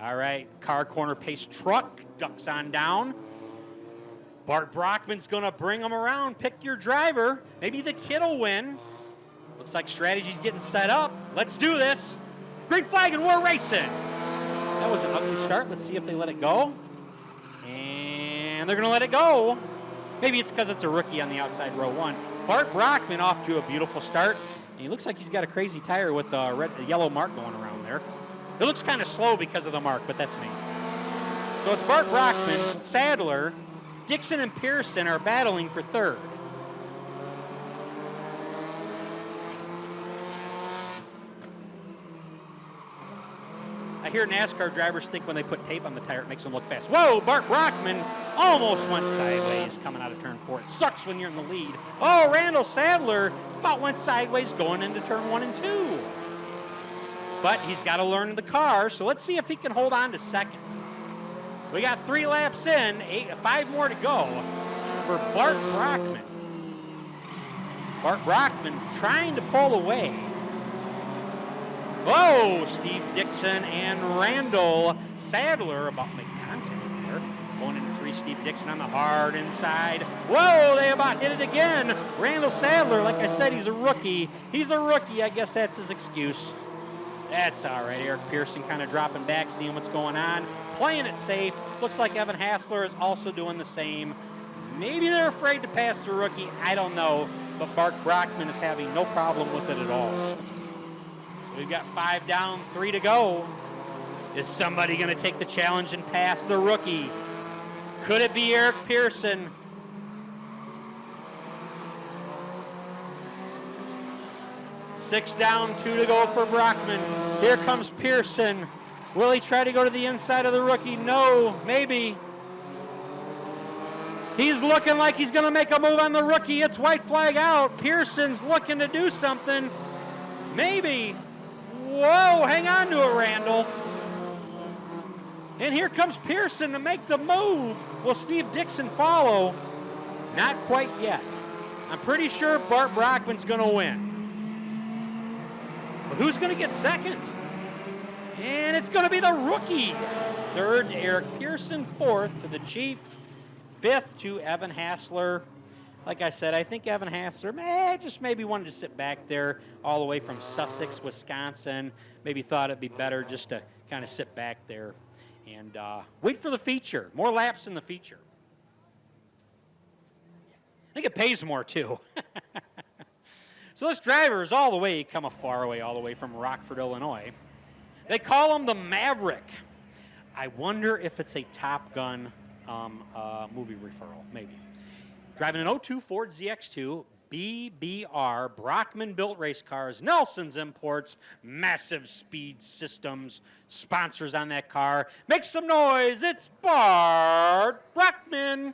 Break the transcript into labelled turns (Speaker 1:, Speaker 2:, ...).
Speaker 1: All right, car corner pace truck ducks on down. Bart Brockman's gonna bring him around. Pick your driver. Maybe the kid will win. Looks like strategy's getting set up. Let's do this. Green flag and we're racing. That was an ugly start. Let's see if they let it go. And they're gonna let it go. Maybe it's because it's a rookie on the outside row one. Bart Brockman off to a beautiful start. And he looks like he's got a crazy tire with the yellow mark going around there. It looks kind of slow because of the mark, but that's me. So it's Bart Brockman, Sadler, Dixon and Pearson are battling for third. I hear NASCAR drivers think when they put tape on the tire, it makes them look fast. Whoa, Bart Brockman almost went sideways coming out of turn 4. It sucks when you're in the lead. Oh, Randall Sadler about went sideways going into turn 1 and 2. But he's got to learn the car, so let's see if he can hold on to second. We got 3 laps in, 5 more to go for Bart Brockman. Bart Brockman trying to pull away. Whoa, Steve Dixon and Randall Sadler about to make contact there. Going into 3, Steve Dixon on the hard inside. Whoa, they about hit it again. Randall Sadler, like I said, he's a rookie. He's a rookie, I guess that's his excuse. That's all right. Eric Pearson kind of dropping back, seeing what's going on. Playing it safe. Looks like Evan Hassler is also doing the same. Maybe they're afraid to pass the rookie. I don't know. But Bart Brockman is having no problem with it at all. We've got 5 down, 3 to go. Is somebody going to take the challenge and pass the rookie? Could it be Eric Pearson? Six down, 2 to go for Brockman. Here comes Pearson. Will he try to go to the inside of the rookie? No, maybe. He's looking like he's going to make a move on the rookie. It's white flag out. Pearson's looking to do something. Maybe. Whoa, hang on to it, Randall. And here comes Pearson to make the move. Will Steve Dixon follow? Not quite yet. I'm pretty sure Bart Brockman's going to win. But who's going to get second? And it's going to be the rookie. Third, Eric Pearson. Fourth to the Chief. Fifth to Evan Hassler. Like I said, I think Evan Hassler just maybe wanted to sit back there all the way from Sussex, Wisconsin. Maybe thought it'd be better just to kind of sit back there and wait for the feature. More laps in the feature. I think it pays more, too. So this driver is all the way, come a far way, all the way from Rockford, Illinois. They call him the Maverick. I wonder if it's a Top Gun movie referral, maybe. Driving an 02 Ford ZX2, BBR, Brockman-built race cars, Nelson's Imports, Massive Speed Systems, sponsors on that car. Make some noise, it's Bart Brockman.